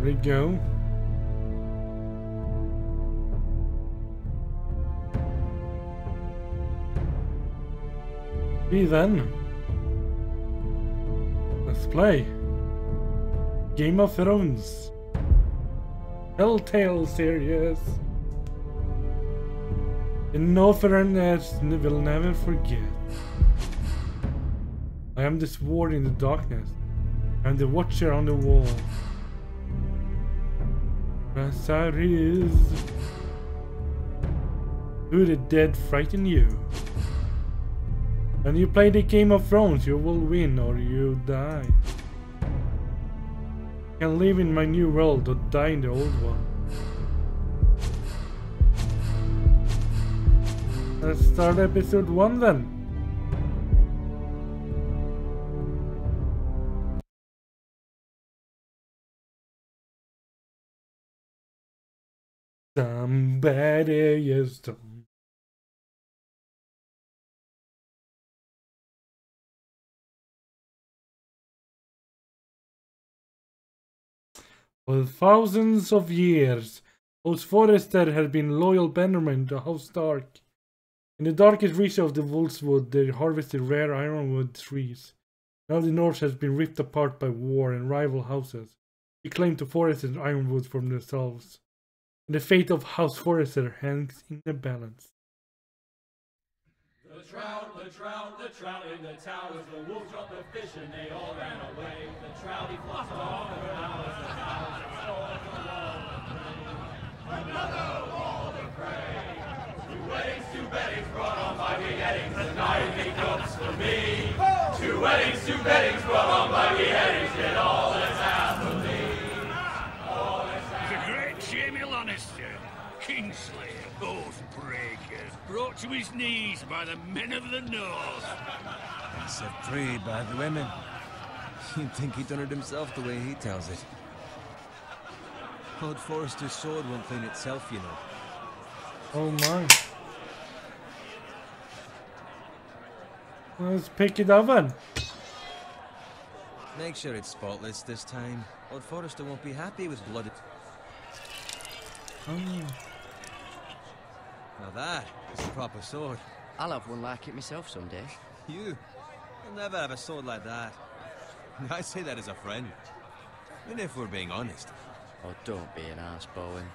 we go. See then. Let's play. Game of Thrones. Telltale series. The Northerners will never forget. I am the sword in the darkness. I am the watcher on the wall. As is. Do the dead frighten you? When you play the Game of Thrones, you will win or you die. You can live in my new world or die in the old one. Let's start episode 1 then. Somebody is done. For thousands of years, House Forrester had been loyal bannermen to House Stark. In the darkest reaches of the Wolfswood, they harvested rare ironwood trees. Now the North has been ripped apart by war and rival houses. They claim to forest and ironwood for themselves. And the fate of House Forrester hangs in the balance. The trout in the towers, the wolves dropped the fish and they all ran away. The trout, he flopped off the flowers, the towers restored the wall of prey. Another wall of prey. Two weddings brought on by beheadings, the night he cooks for me. Two weddings brought on by beheadings, did all that's happening. All that's happening. The great Jamie Lannister, Kingslayer, Oathbreaker, brought to his knees by the men of the North. And set free by the women. You'd think he'd done it himself the way he tells it. Lord Forrester's sword won't clean itself, you know. Oh my. Let's pick it up then. Make sure it's spotless this time. Lord Forrester won't be happy with blood. Oh. Now that is a proper sword. I'll have one like it myself someday. You'll never have a sword like that. I say that as a friend. And if we're being honest. Oh, don't be an arse, Bowen.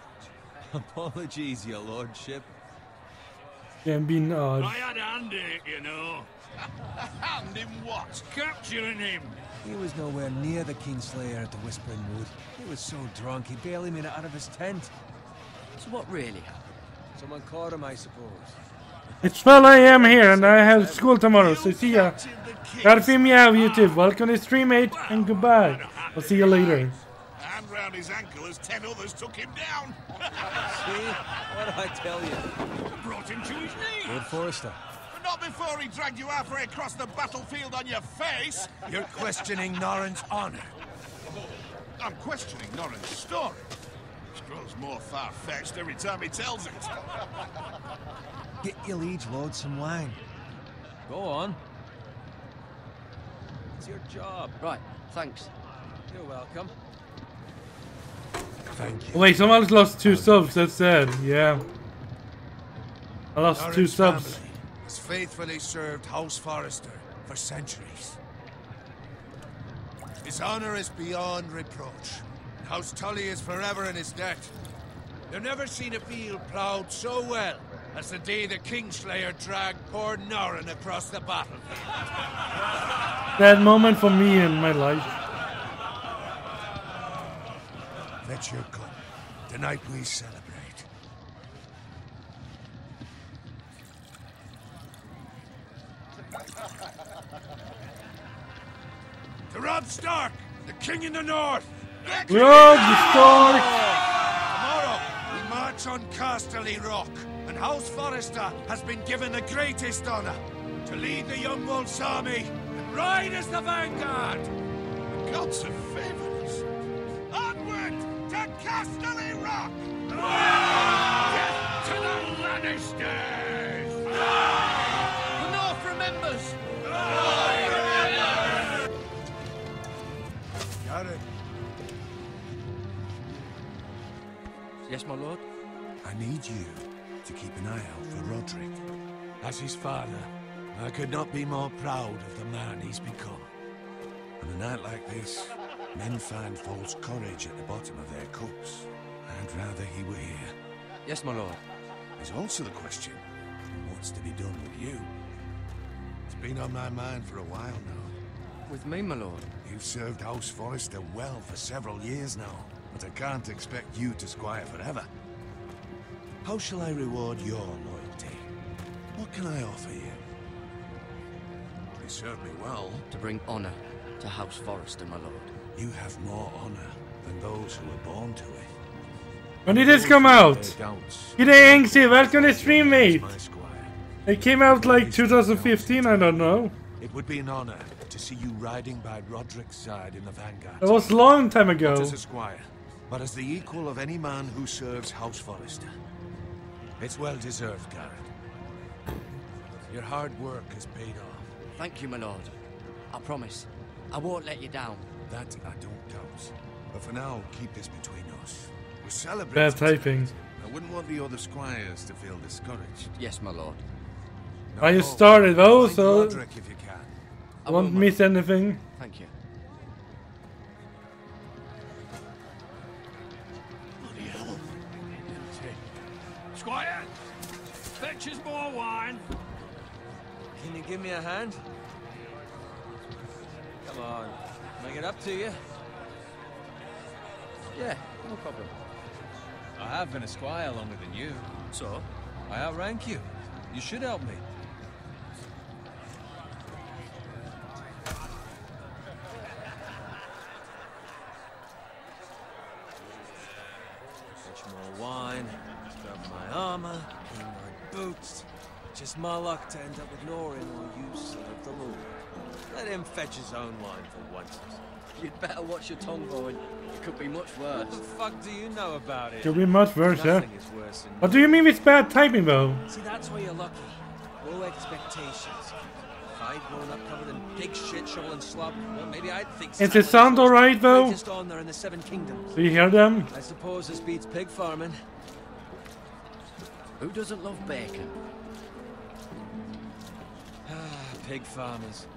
Apologies, your lordship. Can be odd. I had a hand in it, you know. Hand in what? Capturing him. He was nowhere near the Kingslayer at the Whispering Wood. He was so drunk he barely made it out of his tent. So what really happened? Someone caught him, I suppose. It's 12 AM here and I have school tomorrow, so see ya. Garfi Meow YouTube, welcome to stream 8 and goodbye. I'll see you later. Hand round his ankle as 10 others took him down. See? What did I tell you? Brought him to his knees. Lord Forrester. But not before he dragged you halfway across the battlefield on your face. You're questioning Norrin's honor. I'm questioning Norrin's story. It grows more far-fetched every time he tells it. Get your liege lord some wine. Go on. It's your job. Right, thanks. You're welcome. Thank you. Wait, someone's lost 2 subs, that's sad. Yeah. I lost 2 Norrin's subs. family has faithfully served House Forrester for centuries. His honor is beyond reproach. House Tully is forever in his debt. They've never seen a field ploughed so well as the day the Kingslayer dragged poor Norrin across the battlefield. That moment for me in my life. Let your come. Tonight we celebrate. To Robb Stark, the king in the north. Robb Stark! Tomorrow, we march on Casterly Rock, and House Forrester has been given the greatest honor to lead the Young Wolf's army and ride as the vanguard. The gods have favored us. Onward to Casterly Rock! Death to the Lannisters. The North remembers! Got it. my lord. I need you to keep an eye out for Roderick. As his father, I could not be more proud of the man he's become. On a night like this, men find false courage at the bottom of their cups. I'd rather he were here. Yes, my lord. There's also the question, what's to be done with you? It's been on my mind for a while now. With me, my lord. You've served House Forrester well for several years now, but I can't expect you to squire forever. How shall I reward your loyalty? What can I offer you? You served me well. To bring honor to House Forrester, my lord. You have more honor than those who were born to it. When did this come out? G'day Angsty, welcome to stream, mate. It came out like 2015, I don't know. It would be an honor to see you riding by Roderick's side in the vanguard. It was a long time ago. Not as a squire, but as the equal of any man who serves House Forrester. It's well deserved, Garrett. Your hard work has paid off. Thank you, my lord. I promise. I won't let you down. That I don't doubt. But for now, keep this between us. We're celebrating. Bad typing. I wouldn't want the other squires to feel discouraged. Yes, my lord. I just started though, so Roderick if you can. I won't miss anything. Thank you. Bloody hell. Squire! Fetch us more wine. Can you give me a hand? Come on, make it up to you. Yeah, no problem. I have been a squire longer than you. So? I outrank you. You should help me. Fetch more wine, scrub my armor, clean my boots. Just my luck to end up ignoring while you serve the Lord. Let him fetch his own wine for once. You'd better watch your tongue, Bowen. It could be much worse. What the fuck do you know about it? Could be much worse, yeah. Nothing is worse than What do you mean with bad typing though? See, that's where you're lucky. Low expectations. If I'd grown up covered in pig shit, shovel and slop, well, maybe I'd think. Is the sound alright though? Greatest honor in the Seven Kingdoms. Do you hear them? I suppose this beats pig farming. Who doesn't love bacon? Pig farmers.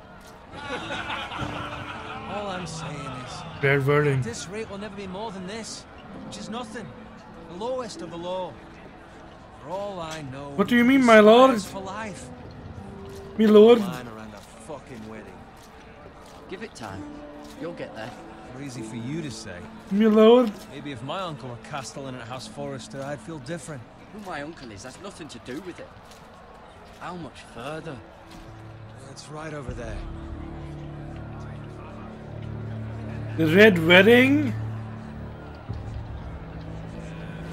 All I'm saying is, Bad wording. at this rate will never be more than this, which is nothing. The lowest of the low. For all I know. What do you mean, my lord? For life. Me lord. Line around a fucking wedding. Give it time. You'll get there. Not easy for you to say. Me lord. Maybe if my uncle were castellan at House Forrester, I'd feel different. Who my uncle is, that's nothing to do with it. How much further? It's right over there. The red wedding.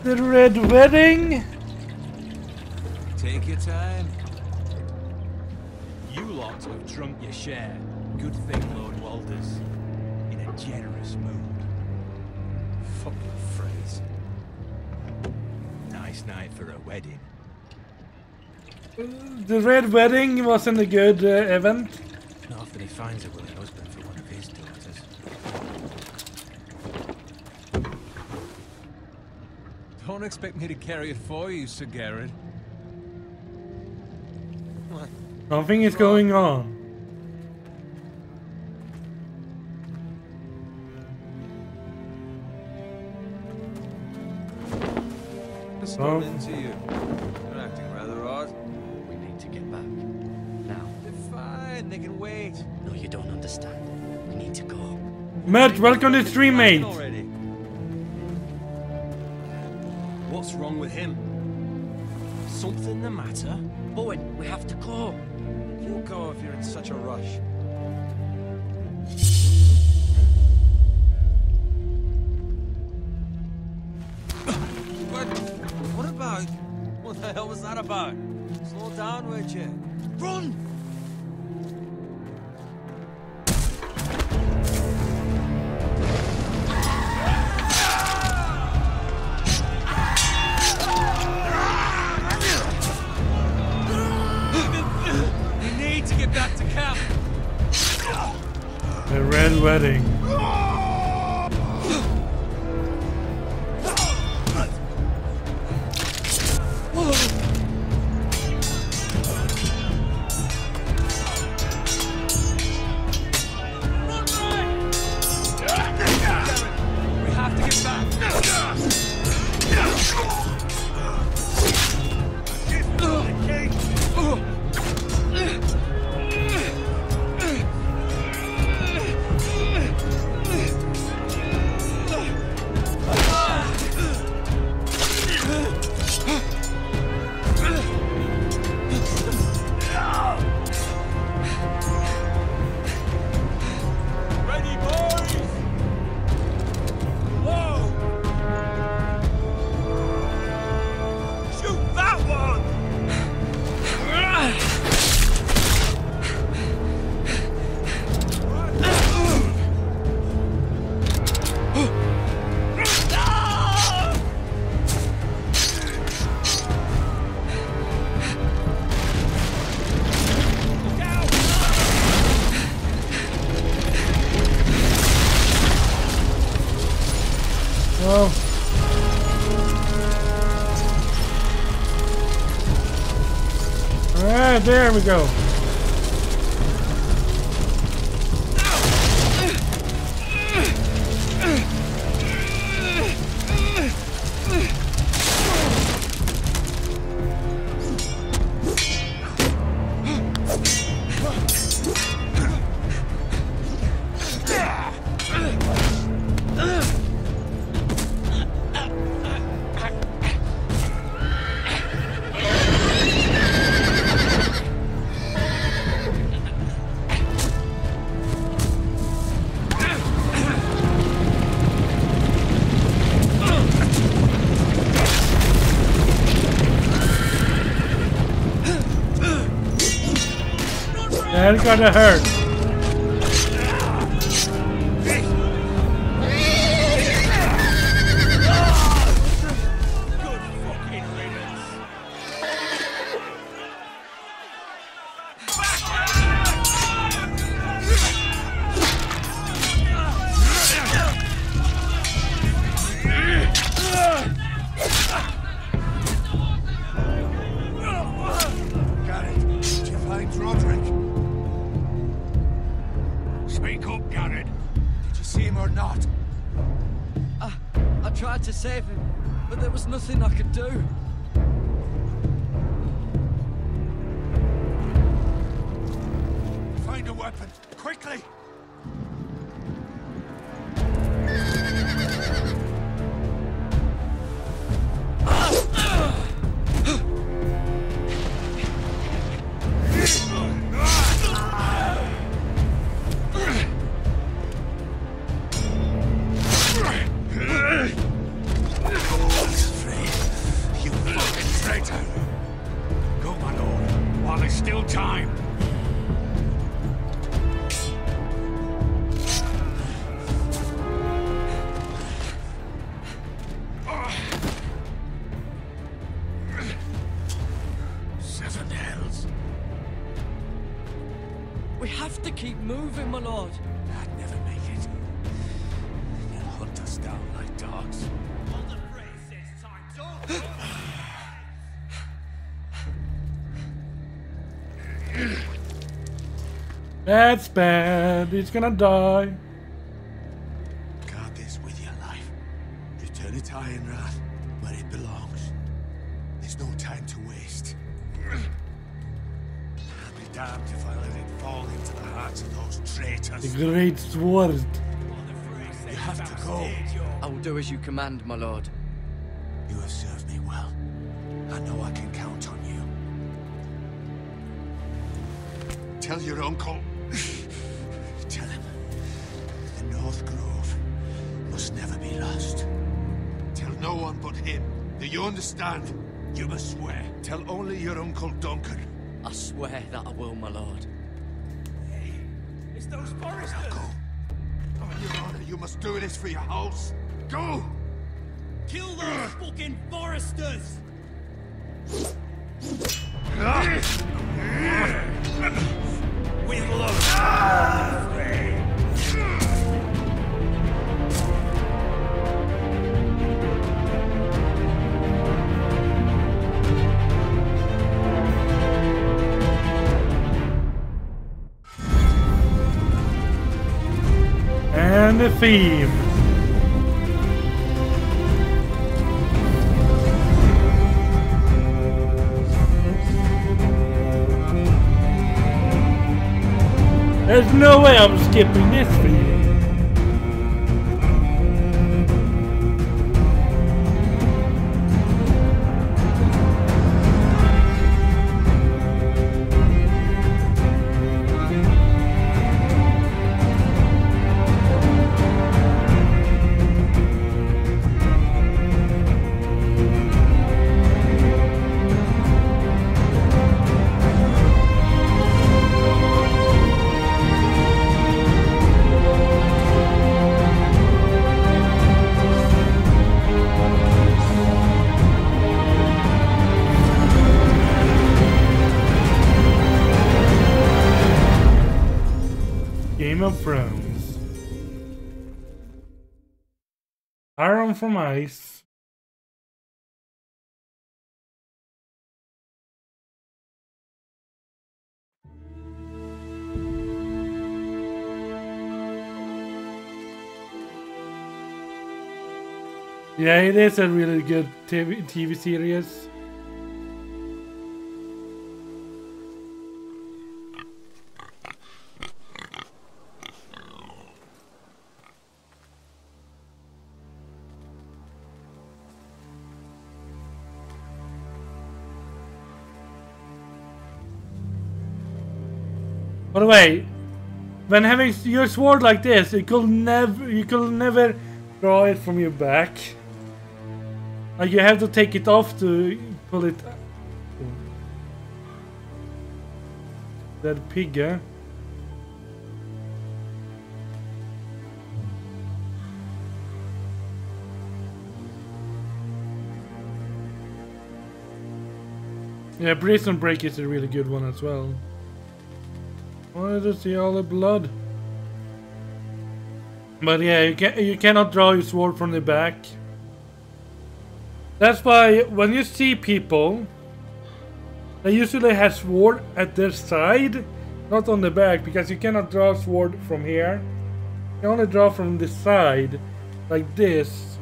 The red wedding. Take your time. You lot have drunk your share. Good thing Lord Walder's in a generous mood. Fucking phrase. Nice night for a wedding. The red wedding wasn't a good event. Not often he finds a willing husband for one of his daughters. Don't expect me to carry it for you, Sir Garrett. What? Something is going on. What's Oh. going into you? You're acting rather odd. We need to get back. Now. They're fine, they can wait. No, you don't understand. We need to go. Matt, welcome to the stream, mate. Already. What's wrong with him? Something the matter? Bowen, we have to go. You go if you're in such a rush. What about? What the hell was that about? Slow down, would you? Run! You need to get back to camp. The red wedding. Ah, there we go. That's gonna hurt. Save him, but there was nothing I could do. Find a weapon, quickly! We have to keep moving, my lord. I'd never make it. They'll hunt us down like dogs. That's bad. He's gonna die. Guard this with your life. Return it to Ironrath, where it belongs. There's no time to waste. I'll be damned if I let it fall into the hearts of those traitors. The great sword. You have to go. I will do as you command, my lord. You have served me well. I know I can count on you. Tell your uncle. Tell him. The North Grove must never be lost. Tell no one but him. Do you understand? You must swear. Tell only your Uncle Duncan. I swear that I will, my lord. Hey, it's those foresters! Now go. On your honor, you must do this for your house. Go! Kill those fucking foresters! With love. And the theme. There's no way I'm skipping this theme. Game of Thrones. Iron from Ice. Yeah, it is a really good TV series. By the way, when having your sword like this, you could never draw it from your back. Like you have to take it off to pull it. That pig, eh? Yeah, Prison Break is a really good one as well. I wanted to see all the blood. But yeah, you cannot draw your sword from the back. That's why when you see people, they usually have sword at their side, not on the back, because you cannot draw sword from here. You can only draw from the side, like this.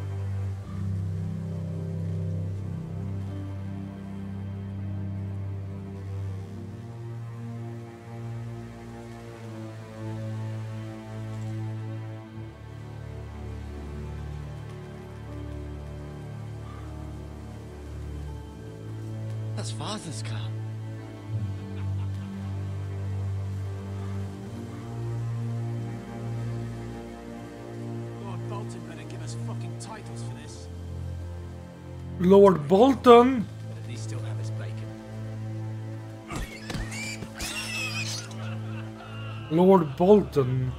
That's Father's car. Lord Bolton better give us fucking titles for this. Lord Bolton? But at least still have his bacon. Lord Bolton.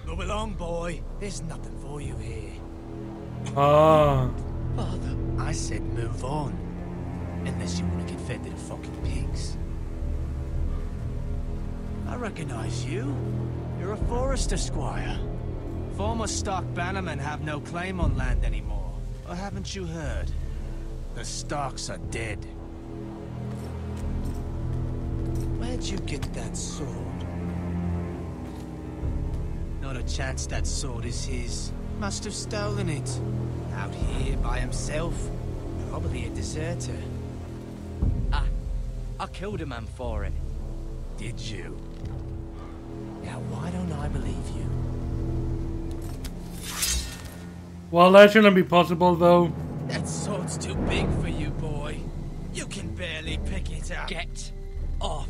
Move along, boy. There's nothing for you here. Ah. Father. I said move on. Unless you want to get fed to the fucking pigs. I recognize you. You're a Forester Squire. Former Stark bannermen have no claim on land anymore. Or haven't you heard? The Starks are dead. Where'd you get that sword? Not a chance that sword is his. Must have stolen it. Out here by himself. Probably a deserter. I killed a man for it. Did you? Now why don't I believe you? Well, that shouldn't be possible, though. That sword's too big for you, boy. You can barely pick it up. Get off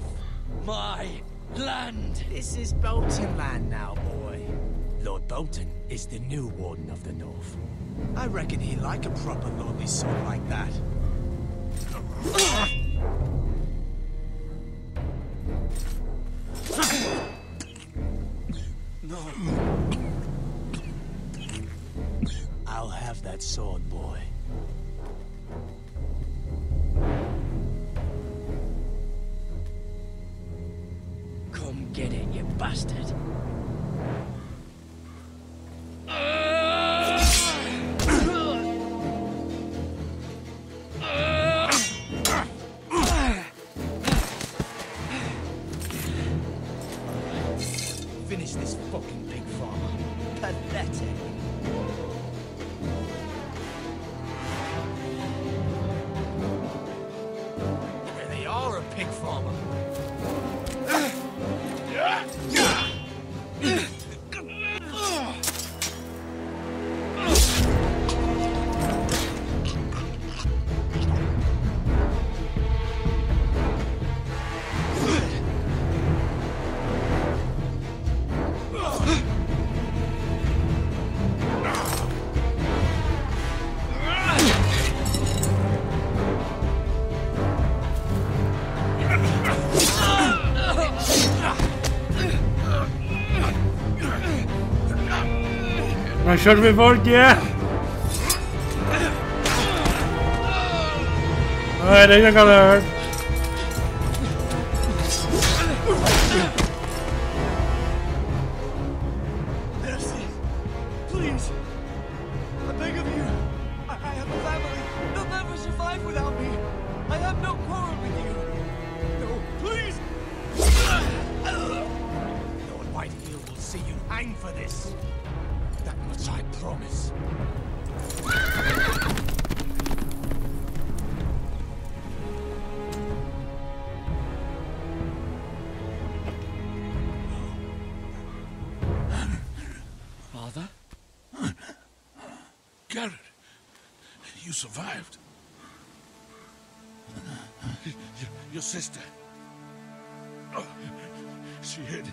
my land! This is Bolton land now, boy. Lord Bolton is the new Warden of the North. I reckon he'd like a proper lordly sword like that. No. I'll have that sword, boy. Come get it, you bastard. Finish this fucking pig farmer. Pathetic. You really are a pig farmer. I should be work, yeah. Alright, they're gonna hurt. Mercy, please. I beg of you. I have a family. They'll never survive without me. I have no quarrel with you. No, please. Lord Whitehill will see you hang for this. That much I promise. Father? Garrett, you survived. Your sister. Oh, she hid.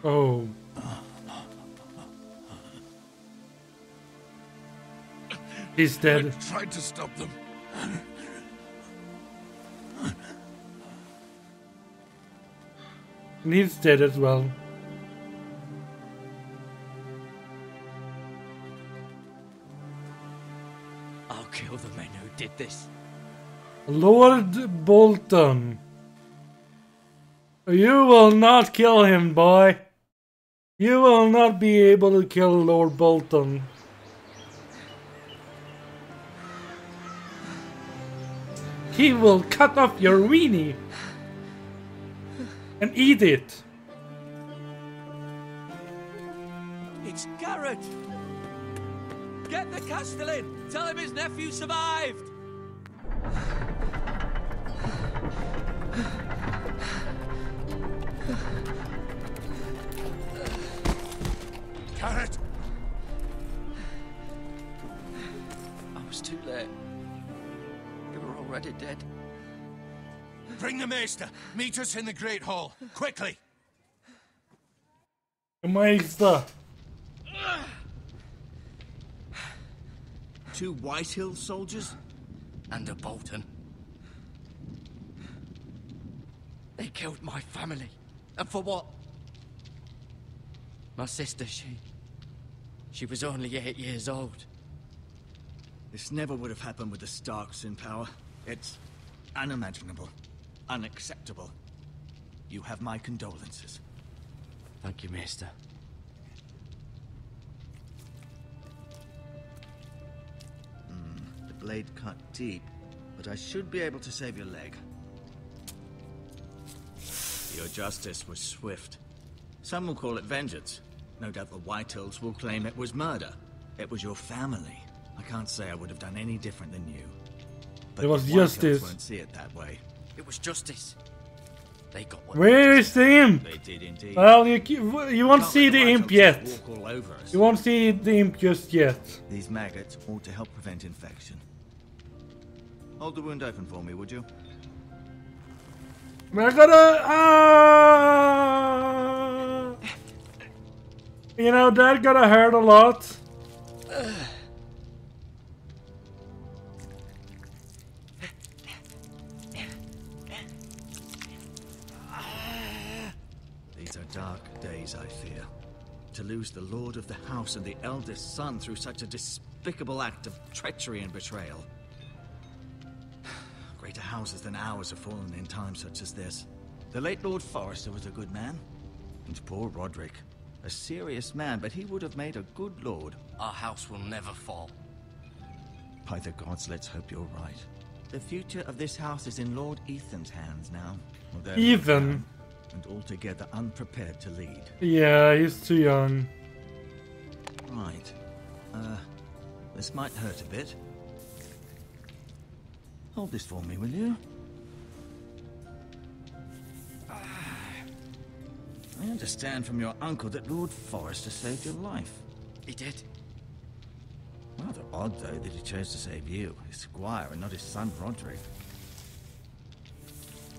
Oh. He's dead. I tried to stop them. And he's dead as well. I'll kill the men who did this. Lord Bolton. You will not kill him, boy. You will not be able to kill Lord Bolton. He will cut off your weenie and eat it. It's Garrett! Get the Castellan! Tell him his nephew survived! Garrett! I was too late. They were already dead. Bring the Maester! Meet us in the Great Hall! Quickly! Meister. Two Whitehill soldiers? And a Bolton. They killed my family. And for what? My sister, she was only 8 years old. This never would have happened with the Starks in power. It's unimaginable. Unacceptable. You have my condolences. Thank you, Maester. The blade cut deep, but I should be able to save your leg. Your justice was swift. Some will call it vengeance. No doubt the Whitehills will claim it was murder. It was your family. I can't say I would have done any different than you. But It was the Whitehills justice. won't see it that way. It was justice. They got what Where is the imp? They did indeed. Well, you won't see the imp yet. Walk all over us. You won't see the imp just yet. These maggots ought to help prevent infection. Hold the wound open for me, would you? I gotta. You know, that gotta hurt a lot. These are dark days, I fear. To lose the lord of the house and the eldest son through such a despicable act of treachery and betrayal. Greater houses than ours have fallen in times such as this. The late Lord Forrester was a good man. And poor Roderick. A serious man, but he would have made a good lord. Our house will never fall. By the gods, let's hope you're right. The future of this house is in Lord Ethan's hands now. Although Ethan. young and altogether unprepared to lead. Yeah, he's too young. Right. This might hurt a bit. Hold this for me, will you? I understand from your uncle that Lord Forrester saved your life. He did. Rather odd, though, that he chose to save you, his squire, and not his son Roderick.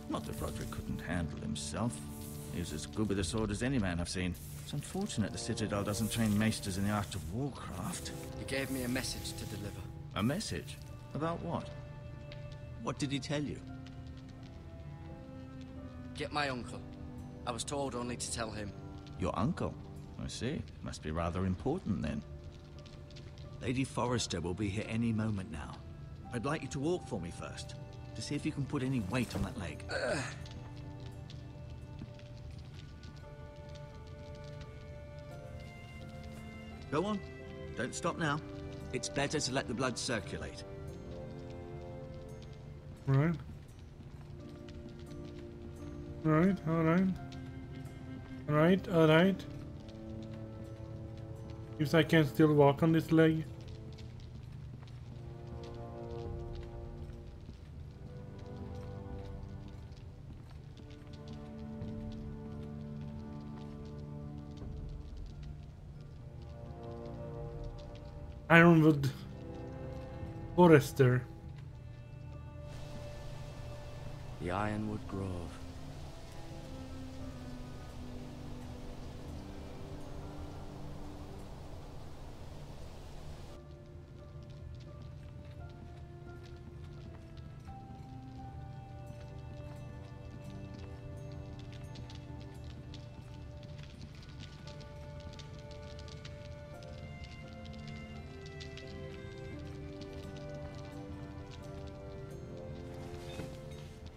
Not that Roderick couldn't handle himself. He was as good with a sword as any man I've seen. It's unfortunate the Citadel doesn't train maesters in the art of warcraft. He gave me a message to deliver. A message? About what? What did he tell you? Get my uncle. I was told only to tell him. Your uncle? I see. Must be rather important then. Lady Forrester will be here any moment now. I'd like you to walk for me first, to see if you can put any weight on that leg. Go on. Don't stop now. It's better to let the blood circulate. Right. Right, alright. Alright, alright. Seems I can still walk on this leg. Ironwood Forester. The Ironwood Grove.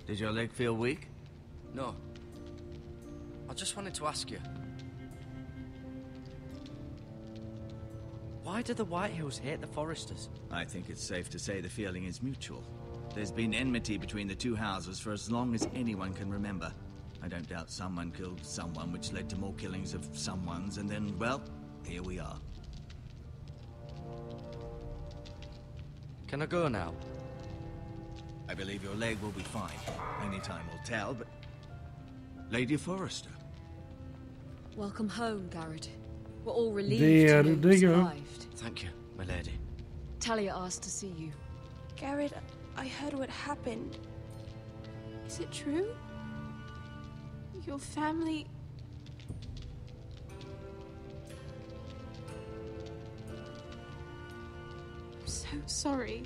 Did your leg feel weak? No. I just wanted to ask you. Why do the Whitehills hate the Foresters? I think it's safe to say the feeling is mutual. There's been enmity between the two houses for as long as anyone can remember. I don't doubt someone killed someone, which led to more killings of someones, and then, well, here we are. Can I go now? I believe your leg will be fine. Only time will tell, but... Lady Forrester. Welcome home, Garrett. We're all relieved There to know they you go. survived. Thank you, my lady. Talia asked to see you. Garrett, I heard what happened. Is it true? Your family... I'm so sorry.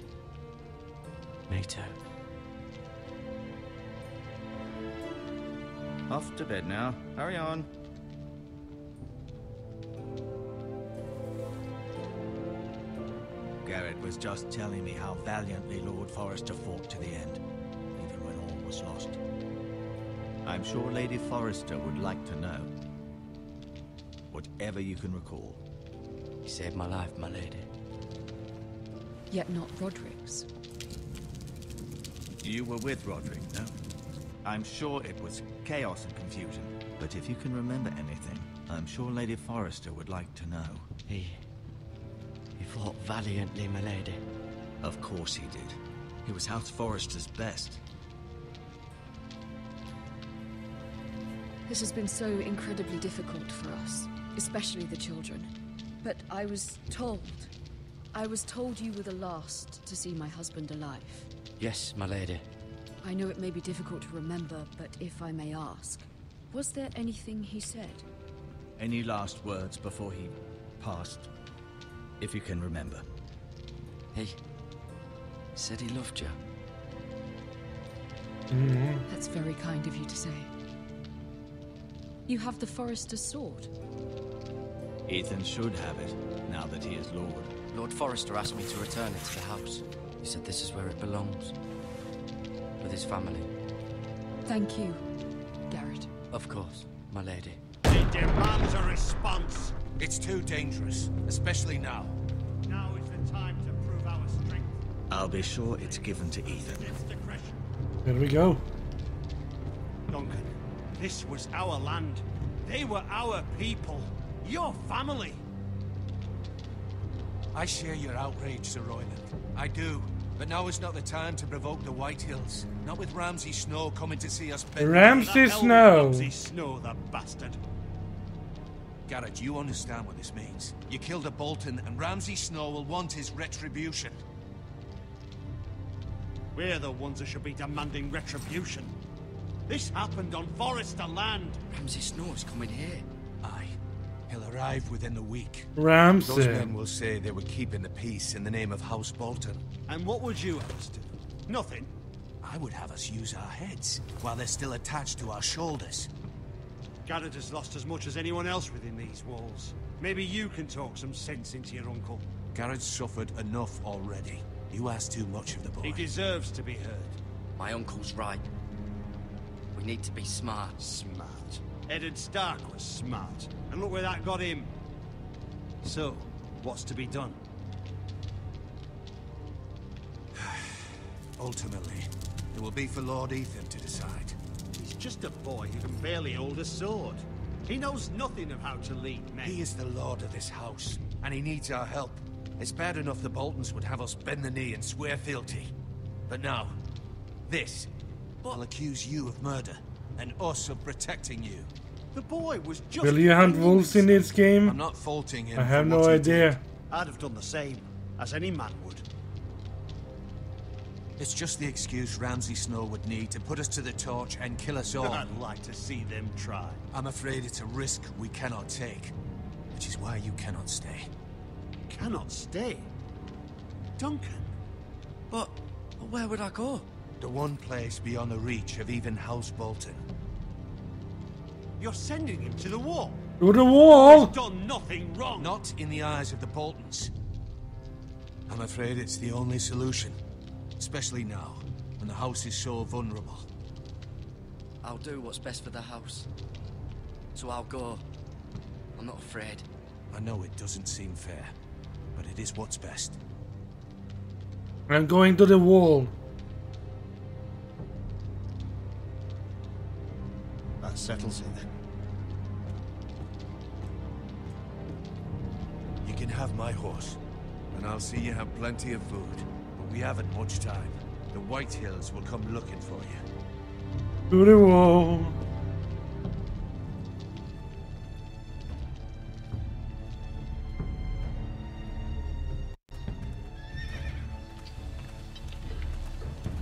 Me too. Off to bed now. Hurry on. Garrett was just telling me how valiantly Lord Forrester fought to the end, even when all was lost. I'm sure Lady Forrester would like to know. Whatever you can recall. You saved my life, my lady. Yet not Roderick's. You were with Roderick, no? I'm sure it was chaos and confusion, but if you can remember anything, I'm sure Lady Forrester would like to know. He fought valiantly, my lady. Of course he did. He was House Forrester's best. This has been so incredibly difficult for us, especially the children. But I was told you were the last to see my husband alive. Yes, my lady. I know it may be difficult to remember, but if I may ask, was there anything he said? Any last words before he passed? If you can remember. He said he loved you. That's very kind of you to say. You have the Forester's sword. Ethan should have it, now that he is Lord. Lord Forrester asked me to return it to the house. He said this is where it belongs. With his family. Thank you, Garrett. Of course, my lady. It demands a response. It's too dangerous, especially now. Now is the time to prove our strength. I'll be sure it's given to Ethan. It's discretion. There we go. Duncan, this was our land. They were our people. Your family. I share your outrage, Sir Royland. I do. But now is not the time to provoke the Whitehills. Not with Ramsay Snow coming to see us bend. Ramsay The hell Snow. Ramsay Snow, the bastard. Garrett, you understand what this means. You killed a Bolton, and Ramsay Snow will want his retribution. We're the ones that should be demanding retribution. This happened on Forester land. Ramsay Snow is coming here. Aye. He'll arrive within a week. Ramsay. Those men will say they were keeping the peace in the name of House Bolton. And what would you have us do? Nothing. I would have us use our heads, while they're still attached to our shoulders. Garrett has lost as much as anyone else within these walls. Maybe you can talk some sense into your uncle. Garrett's suffered enough already. You ask too much of the boy. He deserves to be heard. My uncle's right. We need to be smart. Smart. Eddard Stark was smart. And look where that got him. So, what's to be done? Ultimately, it will be for Lord Ethan to decide. He's just a boy who can barely hold a sword. He knows nothing of how to lead men. He is the lord of this house, and he needs our help. It's bad enough the Boltons would have us bend the knee and swear fealty. But now, this will accuse you of murder, and us of protecting you. The boy was just... Will you hunt wolves in this game? I'm not faulting him. I have for no what he idea. did. I'd have done the same, as any man would. It's just the excuse Ramsay Snow would need to put us to the torch and kill us all. I'd like to see them try. I'm afraid it's a risk we cannot take, which is why you cannot stay. Cannot stay? Duncan? But where would I go? The one place beyond the reach of even House Bolton. You're sending him to the wall? To the wall? He's done nothing wrong. Not in the eyes of the Boltons. I'm afraid it's the only solution. Especially now, when the house is so vulnerable. I'll do what's best for the house. So I'll go. I'm not afraid. I know it doesn't seem fair, but it is what's best. I'm going to the wall. That settles it then. You can have my horse, and I'll see you have plenty of food. But we haven't much time. The White Hills will come looking for you. To the wall.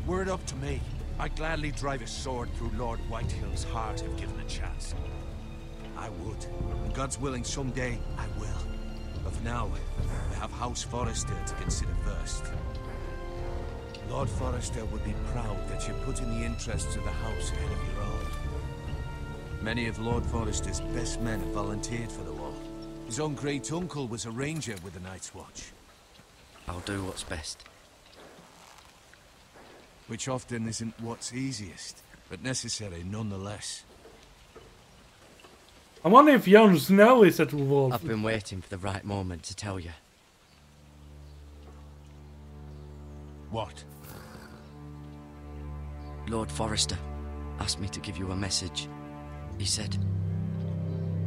Were it up to me, I'd gladly drive a sword through Lord Whitehill's heart if given a chance. I would. And God's willing, someday I will. But for now, I have House Forrester to consider first. Lord Forrester would be proud that you put in the interests of the house ahead of your own. Many of Lord Forrester's best men have volunteered for the war. His own great uncle was a ranger with the Night's Watch. I'll do what's best. Which often isn't what's easiest, but necessary nonetheless. I wonder if Jon Snow is at the wall. I've been waiting for the right moment to tell you. What? Lord Forrester asked me to give you a message. He said,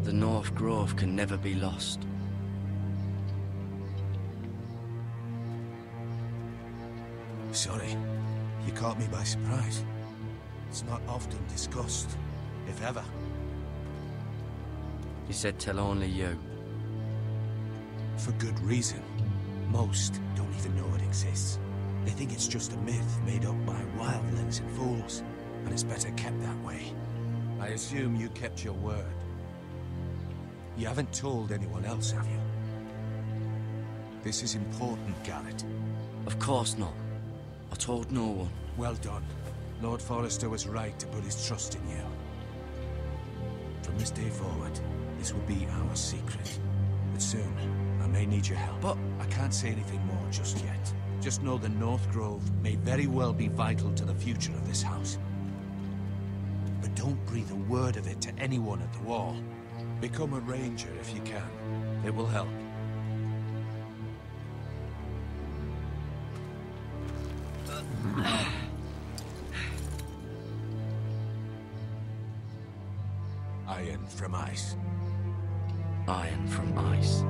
the North Grove can never be lost. Sorry, you caught me by surprise. It's not often discussed, if ever. He said tell only you. For good reason. Most don't even know it exists. They think it's just a myth made up by wildlings and fools, and it's better kept that way. I assume you kept your word. You haven't told anyone else, have you? This is important, Garrett. Of course not. I told no one. Well done. Lord Forrester was right to put his trust in you. From this day forward, this will be our secret. But soon, I may need your help. But I can't say anything more just yet. Just know the North Grove may very well be vital to the future of this house. But don't breathe a word of it to anyone at the wall. Become a ranger if you can. It will help. Iron from ice. Iron from ice.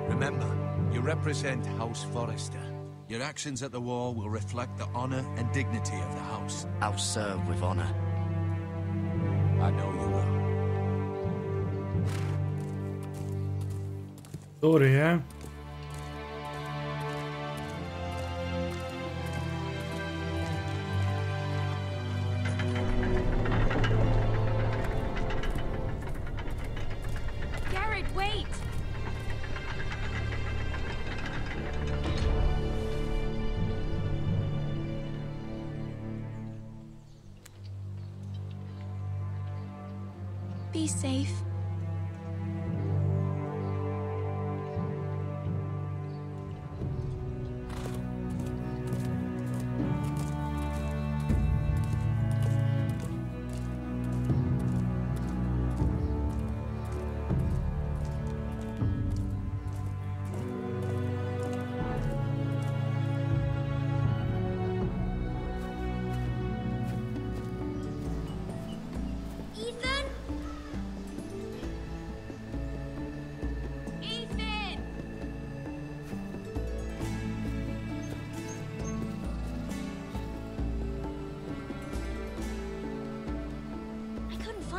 Remember, you represent House Forrester. Your actions at the war will reflect the honor and dignity of the house. I'll serve with honor. I know you will. Sorry, yeah. Garrett, wait! Be safe.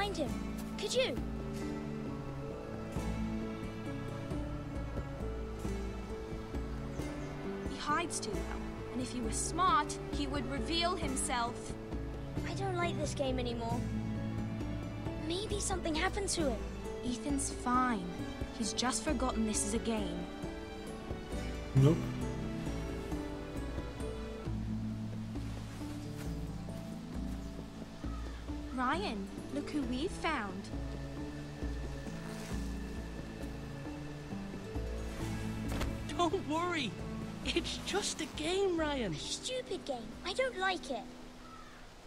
find him. Could you? He hides too well, and if he was smart, he would reveal himself. I don't like this game anymore. Maybe something happened to him. Ethan's fine. He's just forgotten this is a game. Nope. Ryan, look who we've found. Don't worry. It's just a game, Ryan. A stupid game. I don't like it.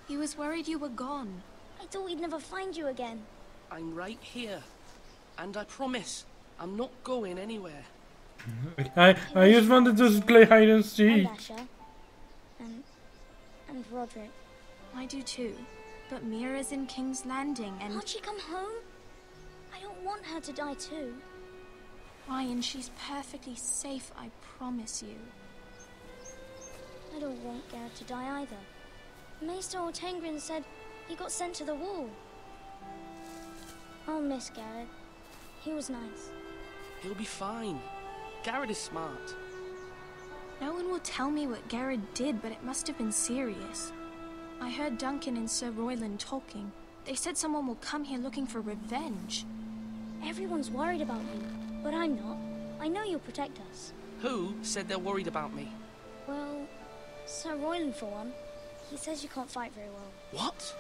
He was worried you were gone. I thought we'd never find you again. I'm right here. And I promise, I'm not going anywhere. I just wanted to play hide and seek. And Asher. And Roderick. I do too. But Mira's in King's Landing and... Can't she come home? I don't want her to die too. Ryan, she's perfectly safe, I promise you. I don't want Garrett to die either. Maester Ortengrin said he got sent to the wall. I'll miss Garrett. He was nice. He'll be fine. Garrett is smart. No one will tell me what Garrett did, but it must have been serious. I heard Duncan and Sir Royland talking. They said someone will come here looking for revenge. Everyone's worried about you, but I'm not. I know you'll protect us. Who said they're worried about me? Well, Sir Royland for one. He says you can't fight very well. What?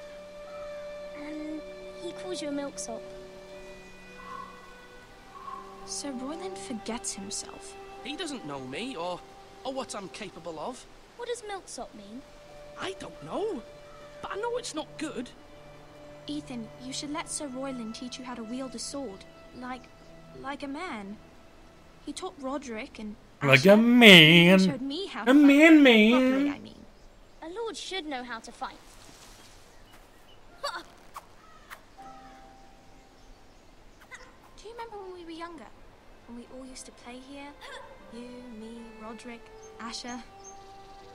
And he calls you a milksop. Sir Royland forgets himself. He doesn't know me or what I'm capable of. What does milksop mean? I don't know, but I know it's not good. Ethan, you should let Sir Royland teach you how to wield a sword, like a man. He taught Roderick and like Asher, a man. He showed me how to a fight man. properly, I mean. A lord should know how to fight. Do you remember when we were younger? When we all used to play here? You, me, Roderick, Asher.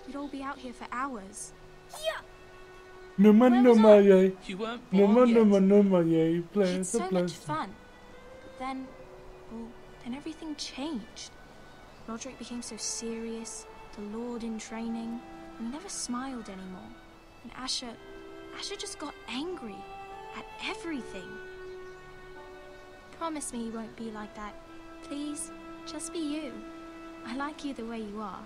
We'd all be out here for hours. Yeah. No man, no my yay. You weren't No born man, yet. no my yay. It's so much fun. But then everything changed. Roderick became so serious, the Lord in training, and he never smiled anymore. And Asher just got angry at everything. Promise me you won't be like that. Please, just be you. I like you the way you are.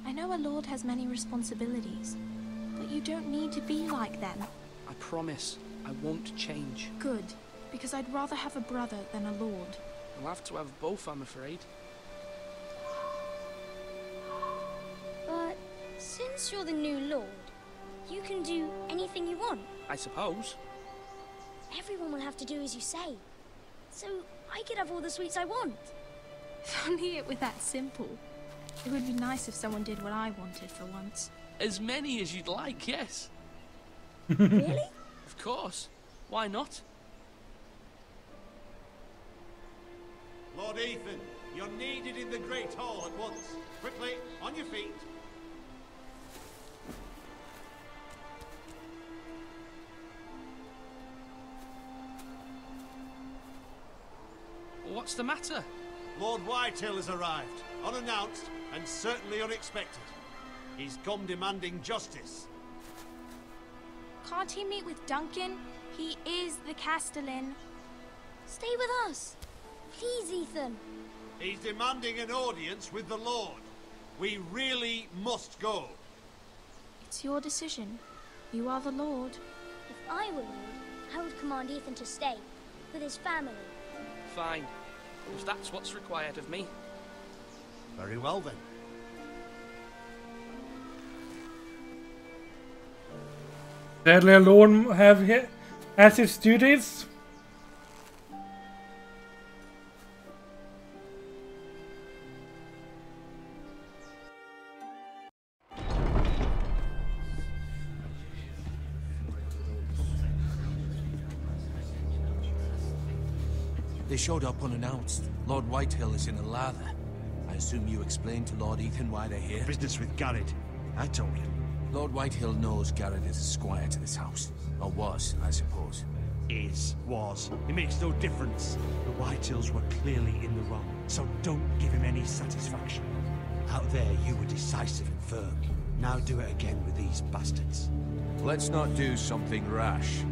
I know a lord has many responsibilities, but you don't need to be like them. I promise, I won't change. Good, because I'd rather have a brother than a lord. I'll have to have both, I'm afraid. But since you're the new lord, you can do anything you want. I suppose. Everyone will have to do as you say. So I could have all the sweets I want. If only it were that simple. It would be nice if someone did what I wanted for once. As many as you'd like, yes. Really? Of course. Why not? Lord Ethan, you're needed in the Great Hall at once. Quickly, on your feet. What's the matter? Lord Whitehill has arrived, unannounced and certainly unexpected. He's come demanding justice. Can't he meet with Duncan? He is the Castellan. Stay with us. Please, Ethan. He's demanding an audience with the Lord. We really must go. It's your decision. You are the Lord. If I were lord, I would command Ethan to stay with his family. Fine. If that's what's required of me. Very well then. Sadly, Lord has his duties. They showed up unannounced. Lord Whitehill is in a lather. I assume you explained to Lord Ethan why they're here? Business with Garrett. I told him. Lord Whitehill knows Garrett is a squire to this house. Or was, I suppose. Was. It makes no difference. The Whitehills were clearly in the wrong, so don't give him any satisfaction. Out there, you were decisive and firm. Now do it again with these bastards. Let's not do something rash.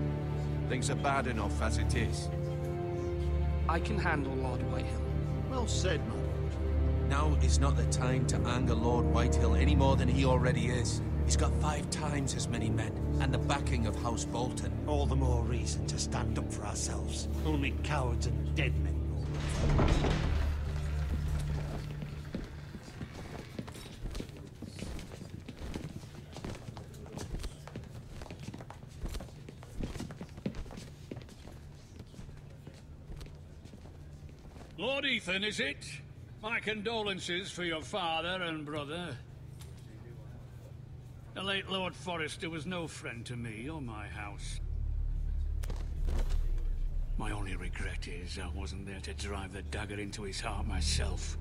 Things are bad enough as it is. I can handle Lord Whitehill. Well said, my lord. Now is not the time to anger Lord Whitehill any more than he already is. He's got 5 times as many men, and the backing of House Bolton. All the more reason to stand up for ourselves. Only cowards and dead men rule. Lord Ethan, is it? My condolences for your father and brother. The late Lord Forrester was no friend to me or my house. My only regret is I wasn't there to drive the dagger into his heart myself.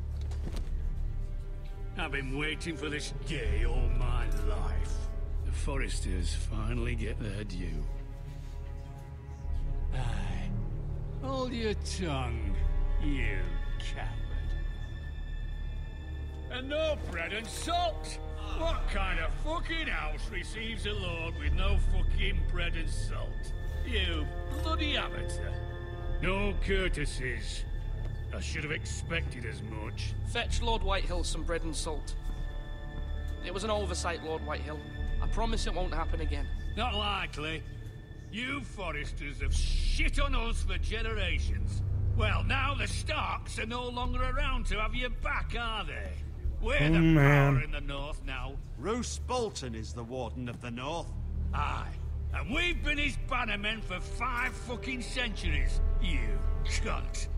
I've been waiting for this day all my life. The Forresters finally get their due. Aye. Hold your tongue, you coward. And no bread and salt! What kind of fucking house receives a lord with no fucking bread and salt? You bloody amateur. No courtesies. I should have expected as much. Fetch Lord Whitehill some bread and salt. It was an oversight, Lord Whitehill. I promise it won't happen again. Not likely. You Forresters have shit on us for generations. Well, now the Starks are no longer around to have your back, are they? We're the power in the north now. Roose Bolton is the Warden of the North. Aye. And we've been his bannermen for 5 fucking centuries, you cunt.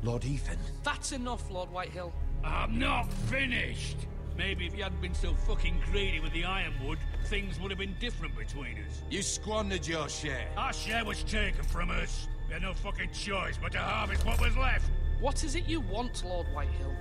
Lord Ethan. That's enough, Lord Whitehill. I'm not finished. Maybe if you hadn't been so fucking greedy with the ironwood, things would have been different between us. You squandered your share. Our share was taken from us. We had no fucking choice but to harvest what was left. What is it you want, Lord Whitehill?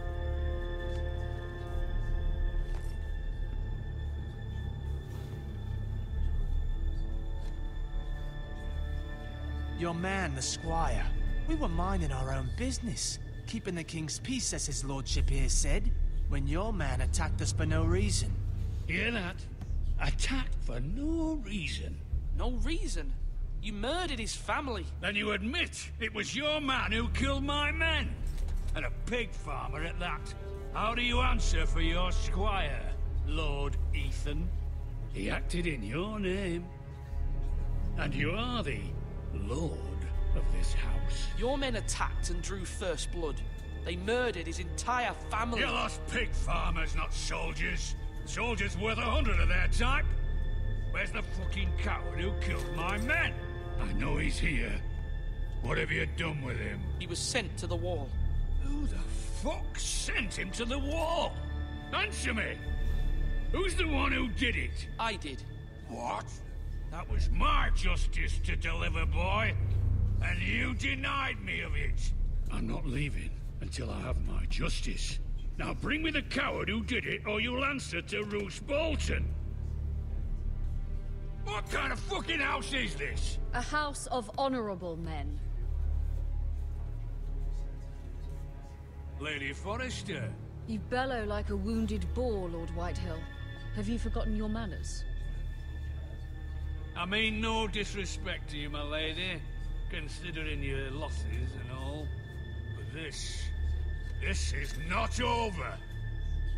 Your man, the squire. We were minding our own business, keeping the king's peace, as his lordship here said, when your man attacked us for no reason. Hear that? Attacked for no reason. No reason? You murdered his family. Then you admit it was your man who killed my men. And a pig farmer at that. How do you answer for your squire, Lord Ethan? He acted in your name. And you are the Lord of this house. Your men attacked and drew first blood. They murdered his entire family. You lost pig farmers, not soldiers. Soldiers worth 100 of their type. Where's the fucking coward who killed my men? I know he's here. What have you done with him? He was sent to the wall. Who the fuck sent him to the wall? Answer me! Who's the one who did it? I did. What? That was my justice to deliver, boy. And you denied me of it. I'm not leaving until I have my justice. Now bring me the coward who did it, or you'll answer to Roose Bolton. What kind of fucking house is this? A house of honorable men. Lady Forrester. You bellow like a wounded boar, Lord Whitehill. Have you forgotten your manners? I mean no disrespect to you, my lady, considering your losses and all. But this is not over.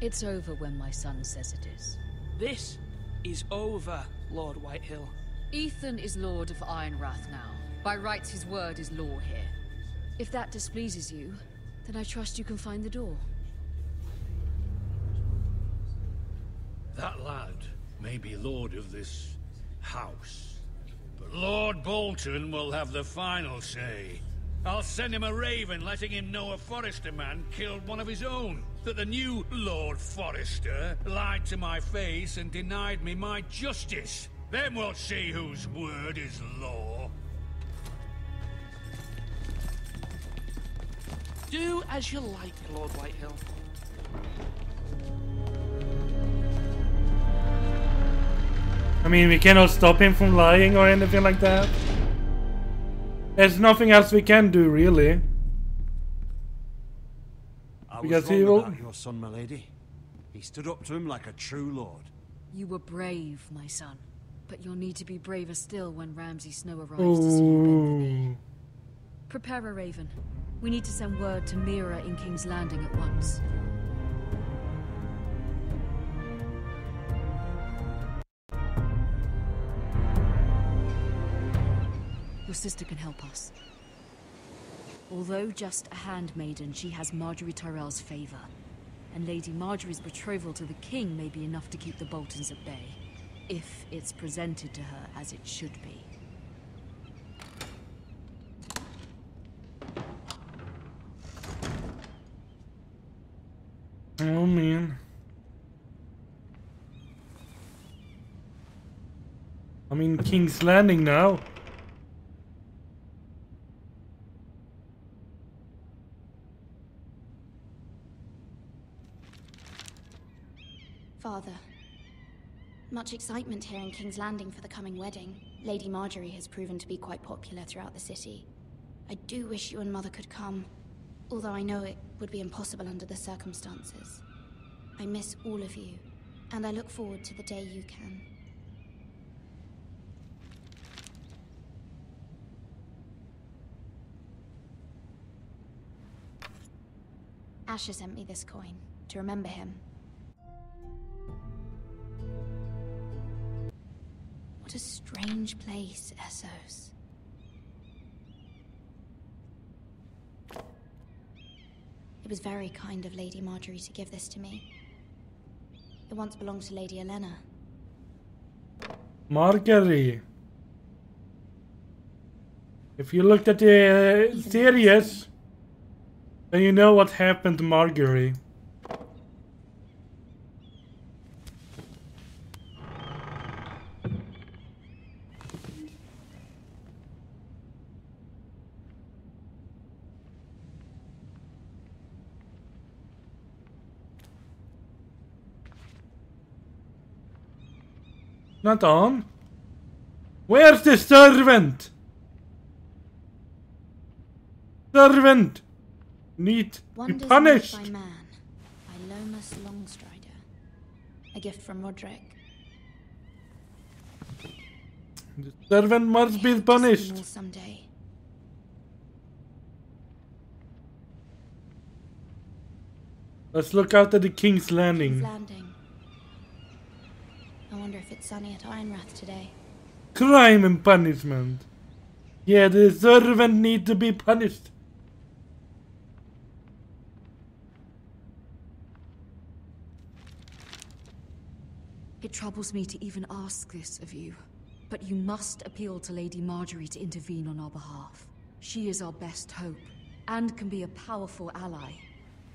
It's over when my son says it is. This is over, Lord Whitehill. Ethan is Lord of Ironrath now. By rights, his word is law here. If that displeases you, then I trust you can find the door. That lad may be lord of this house, but Lord Bolton will have the final say. I'll send him a raven letting him know a Forrester man killed one of his own. That the new Lord Forrester lied to my face and denied me my justice. Then we'll see whose word is law. Do as you like, Lord Whitehill. I mean, we cannot stop him from lying or anything like that. There's nothing else we can do, really. I Because was he wrong will... about your son, my lady. He stood up to him like a true lord. You were brave, my son. But you'll need to be braver still when Ramsay Snow arrives to see you bend the knee. Prepare a raven. We need to send word to Mira in King's Landing at once. Your sister can help us. Although just a handmaiden, she has Marjorie Tyrell's favor. And Lady Marjorie's betrothal to the king may be enough to keep the Boltons at bay. If it's presented to her as it should be. Oh, man. I'm in King's Landing now. Father, much excitement here in King's Landing for the coming wedding. Lady Marjorie has proven to be quite popular throughout the city. I do wish you and Mother could come, although I know it would be impossible under the circumstances. I miss all of you, and I look forward to the day you can. Asher sent me this coin to remember him. What a strange place, Essos. It was very kind of Lady Marjorie to give this to me. It once belonged to Lady Elena. Marjorie. If you looked at the series, then you know what happened to Marjorie. Not on. Where's the servant? Servant need to be Wonders punished. Made by Man by Lomas Longstrider. A gift from Roderick. The servant must be punished. Someday. Let's look out at the King's Landing. I wonder if it's sunny at Ironrath today. Crime and punishment. Yeah, the servant need to be punished. It troubles me to even ask this of you, but you must appeal to Lady Marjorie to intervene on our behalf. She is our best hope, and can be a powerful ally,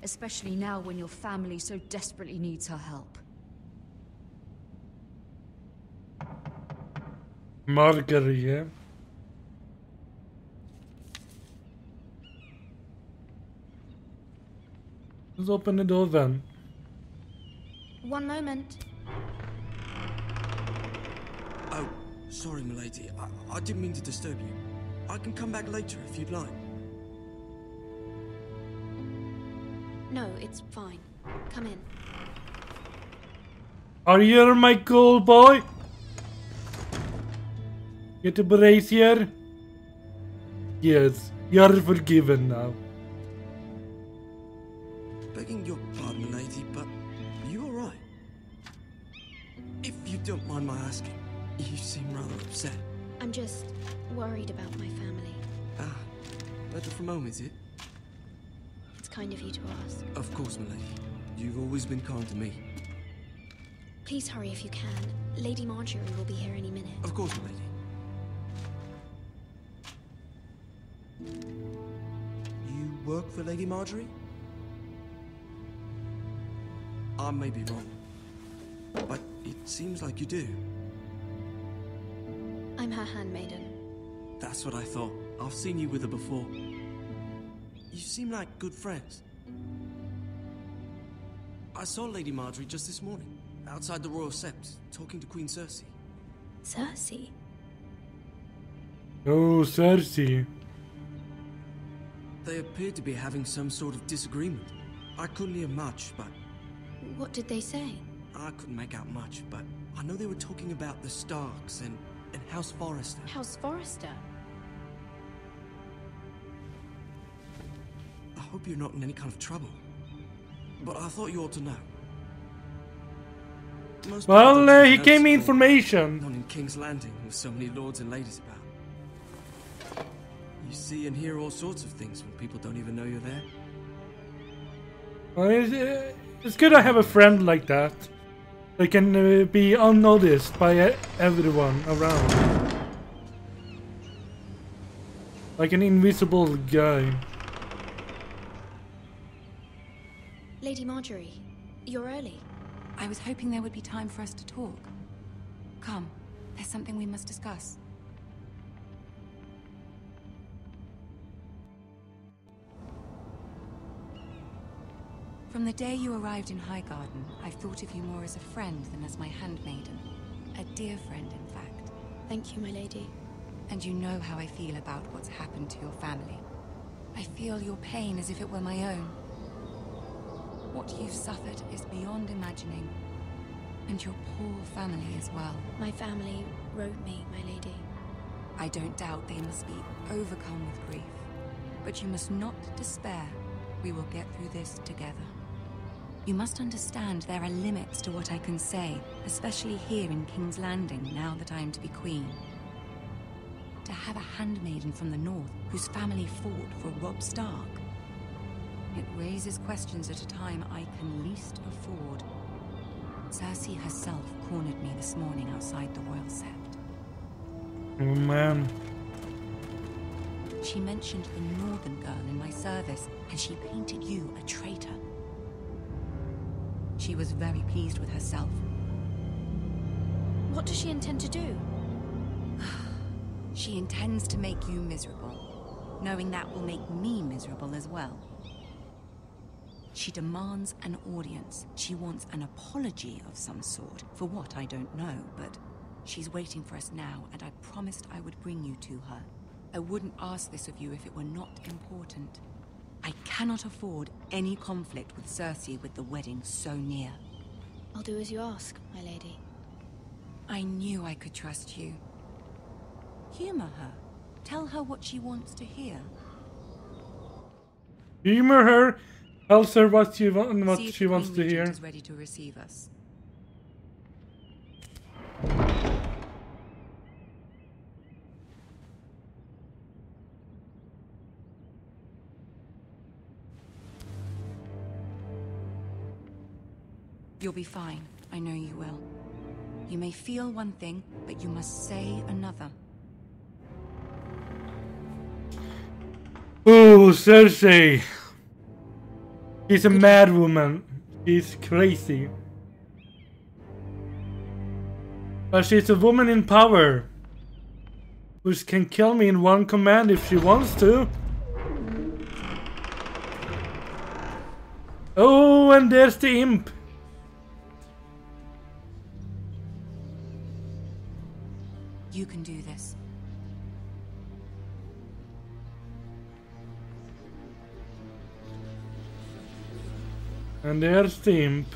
especially now when your family so desperately needs her help. Marjorie, yeah? Let's open the door then. One moment. Oh, sorry, milady. I didn't mean to disturb you. I can come back later if you'd like. No, it's fine. Come in. Are you my cool boy? Get a brazier? Yes, you're forgiven now. Begging your pardon, milady, but you alright? If you don't mind my asking, you seem rather upset. I'm just worried about my family. Ah, letter from home, is it? It's kind of you to ask. Of course, milady. You've always been kind to me. Please hurry if you can. Lady Marjorie will be here any minute. Of course, milady. You work for Lady Marjorie? I may be wrong, but it seems like you do. I'm her handmaiden. That's what I thought. I've seen you with her before. You seem like good friends. I saw Lady Marjorie just this morning, outside the Royal Sept, talking to Queen Cersei. Cersei? Oh, Cersei. They appeared to be having some sort of disagreement. I couldn't hear much, but What did they say? I couldn't make out much, but I know they were talking about the Starks and House Forrester. House Forrester? I hope you're not in any kind of trouble, but I thought you ought to know. Most people Well, don't take he notice gave me of information. Not in King's Landing with so many lords and ladies about. You see and hear all sorts of things when people don't even know you're there. Well, it's good to have a friend like that. They can be unnoticed by everyone around. Like an invisible guy. Lady Marjorie, you're early. I was hoping there would be time for us to talk. Come, there's something we must discuss. From the day you arrived in Highgarden, I've thought of you more as a friend than as my handmaiden. A dear friend, in fact. Thank you, my lady. And you know how I feel about what's happened to your family. I feel your pain as if it were my own. What you've suffered is beyond imagining. And your poor family as well. My family wrote me, my lady. I don't doubt they must be overcome with grief. But you must not despair. We will get through this together. You must understand there are limits to what I can say, especially here in King's Landing, now that I am to be queen. To have a handmaiden from the north whose family fought for Robb Stark. It raises questions at a time I can least afford. Cersei herself cornered me this morning outside the Royal Sept. Oh man. She mentioned the northern girl in my service, and she painted you a traitor. She was very pleased with herself. What does she intend to do? She intends to make you miserable, knowing that will make me miserable as well. She demands an audience. She wants an apology of some sort, for what I don't know, but she's waiting for us now, and I promised I would bring you to her. I wouldn't ask this of you if it were not important. I cannot afford any conflict with Cersei with the wedding so near. I'll do as you ask, my lady. I knew I could trust you. Humor her. Tell her what she wants to hear. Humor her. Tell her what she See wants if to the Queen hear. Regent is ready to receive us. You'll be fine. I know you will. You may feel one thing, but you must say another. Oh, Cersei. She's a mad woman. She's crazy. But she's a woman in power. Who can kill me in one command if she wants to. Oh, and there's the imp. You can do this. And there's the imp.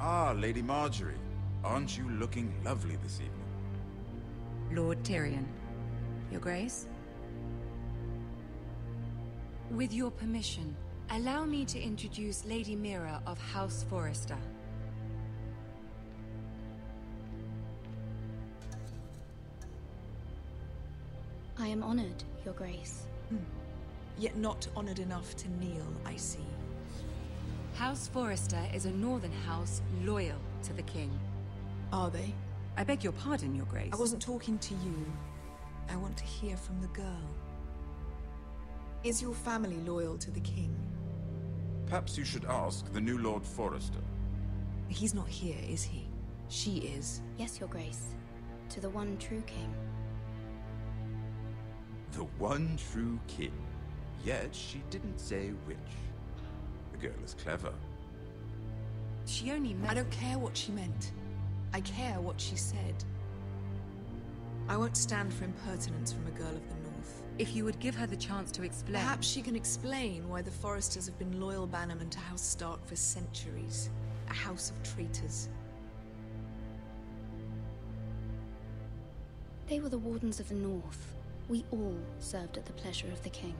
Ah, Lady Marjorie. Aren't you looking lovely this evening? Lord Tyrion. Your Grace? With your permission, allow me to introduce Lady Mira of House Forrester. I am honored, Your Grace. Yet not honored enough to kneel, I see. House Forrester is a northern house loyal to the king. Are they? I beg your pardon, Your Grace. I wasn't talking to you. I want to hear from the girl. Is your family loyal to the king? Perhaps you should ask the new Lord Forrester. He's not here, is he? She is. Yes, Your Grace. To the one true king. The one true king. Yet she didn't say which. The girl is clever. She only meant... I don't care what she meant. I care what she said. I won't stand for impertinence from a girl of the North. If you would give her the chance to explain... Perhaps she can explain why the Foresters have been loyal bannermen to House Stark for centuries. A house of traitors. They were the Wardens of the North. We all served at the pleasure of the king.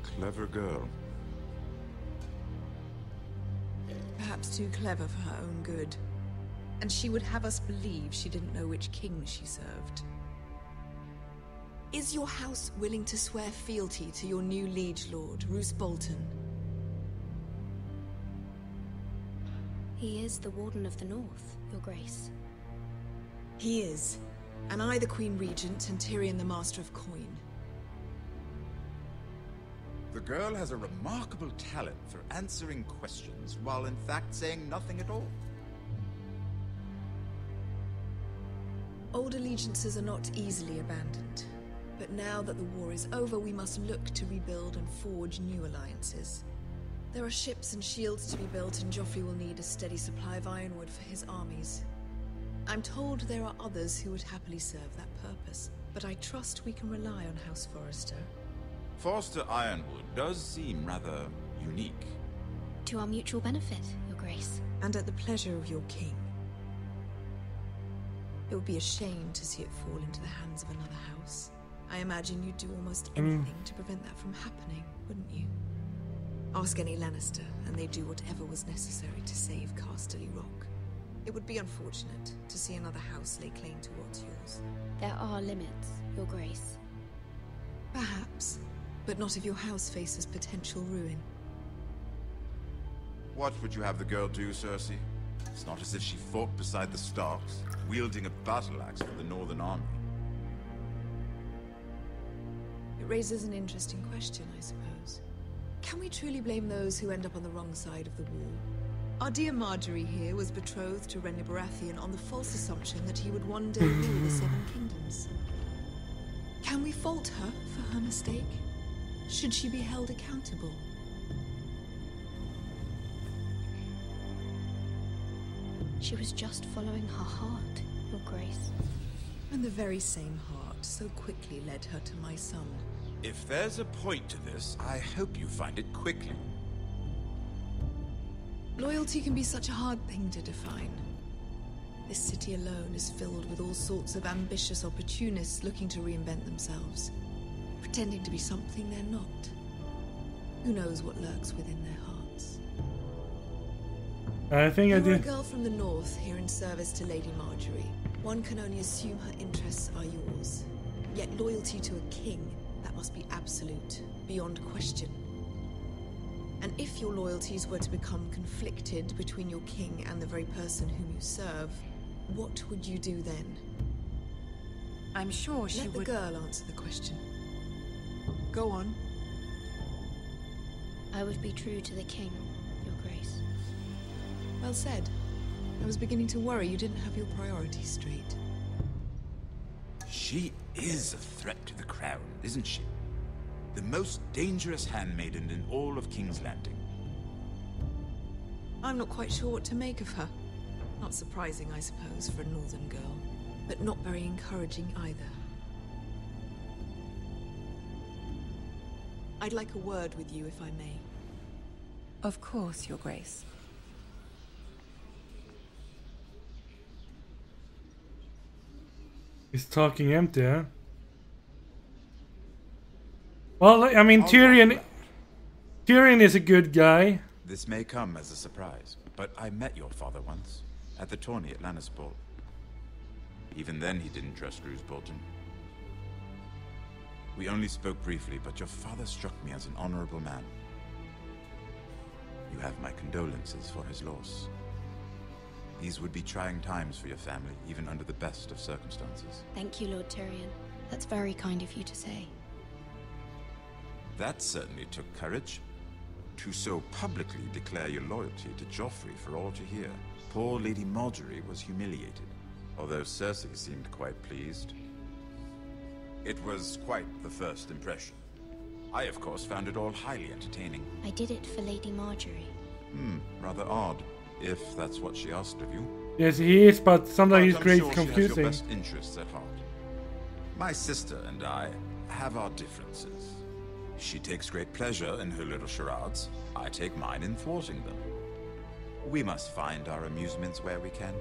Clever girl. Perhaps too clever for her own good. And she would have us believe she didn't know which king she served. Is your house willing to swear fealty to your new liege lord, Roose Bolton? He is the Warden of the North, Your Grace. He is. And I the Queen Regent and Tyrion the Master of Coin. The girl has a remarkable talent for answering questions while in fact saying nothing at all. Old allegiances are not easily abandoned. But now that the war is over, we must look to rebuild and forge new alliances. There are ships and shields to be built, and Joffrey will need a steady supply of ironwood for his armies. I'm told there are others who would happily serve that purpose, but I trust we can rely on House Forrester. Forster Ironwood does seem rather unique. To our mutual benefit, Your Grace. And at the pleasure of your king. It would be a shame to see it fall into the hands of another house. I imagine you'd do almost anything to prevent that from happening, wouldn't you? Ask any Lannister, and they'd do whatever was necessary to save Casterly Rock. It would be unfortunate to see another house lay claim to what's yours. There are limits, Your Grace. Perhaps, but not if your house faces potential ruin. What would you have the girl do, Cersei? It's not as if she fought beside the Starks, wielding a battle axe for the Northern Army. It raises an interesting question, I suppose. Can we truly blame those who end up on the wrong side of the wall? Our dear Marjorie here was betrothed to Renly Baratheon on the false assumption that he would one day rule the Seven Kingdoms. Can we fault her for her mistake? Should she be held accountable? She was just following her heart, Your Grace. And the very same heart so quickly led her to my son. If there's a point to this, I hope you find it quickly. Loyalty can be such a hard thing to define. This city alone is filled with all sorts of ambitious opportunists looking to reinvent themselves, pretending to be something they're not. Who knows what lurks within their hearts? I think I You're a did. girl from the north here in service to Lady Marjorie. One can only assume her interests are yours. Yet loyalty to a king, that must be absolute, beyond question. And if your loyalties were to become conflicted between your king and the very person whom you serve, what would you do then? I'm sure she would... Let the girl answer the question. Go on. I would be true to the king, Your Grace. Well said. I was beginning to worry you didn't have your priorities straight. She is a threat to the crown, isn't she? The most dangerous handmaiden in all of King's Landing. I'm not quite sure what to make of her. Not surprising, I suppose, for a northern girl, but not very encouraging either. I'd like a word with you, if I may. Of course, Your Grace. He's talking empty, huh? Well, I mean, Tyrion is a good guy. This may come as a surprise, but I met your father once, at the tourney at Lannisport. Even then he didn't trust Roose Bolton. We only spoke briefly, but your father struck me as an honorable man. You have my condolences for his loss. These would be trying times for your family, even under the best of circumstances. Thank you, Lord Tyrion. That's very kind of you to say. That certainly took courage. To so publicly declare your loyalty to Joffrey for all to hear. Poor Lady Marjorie was humiliated, although Cersei seemed quite pleased. It was quite the first impression. I, of course, found it all highly entertaining. I did it for Lady Marjorie. Rather odd, if that's what she asked of you. Yes, he is, but sometimes he's I'm great sure she has confusing. your best interests at heart. My sister and I have our differences. She takes great pleasure in her little charades. I take mine in thwarting them. We must find our amusements where we can.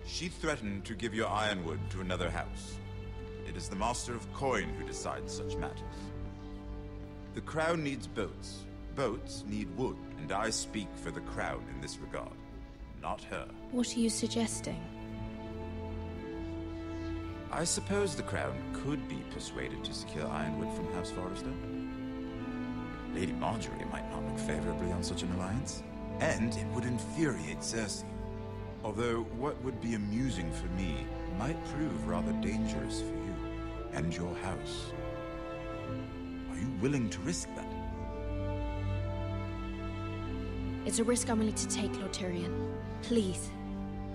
She threatened to give your ironwood to another house. It is the Master of Coin who decides such matters. The crown needs boats. Boats need wood, and I speak for the crown in this regard, not her. What are you suggesting? I suppose the crown could be persuaded to secure ironwood from House Forrester. Lady Marjorie might not look favorably on such an alliance, and it would infuriate Cersei. Although what would be amusing for me might prove rather dangerous for you and your house. Are you willing to risk that? It's a risk I'm willing to take, Lord Tyrion. Please.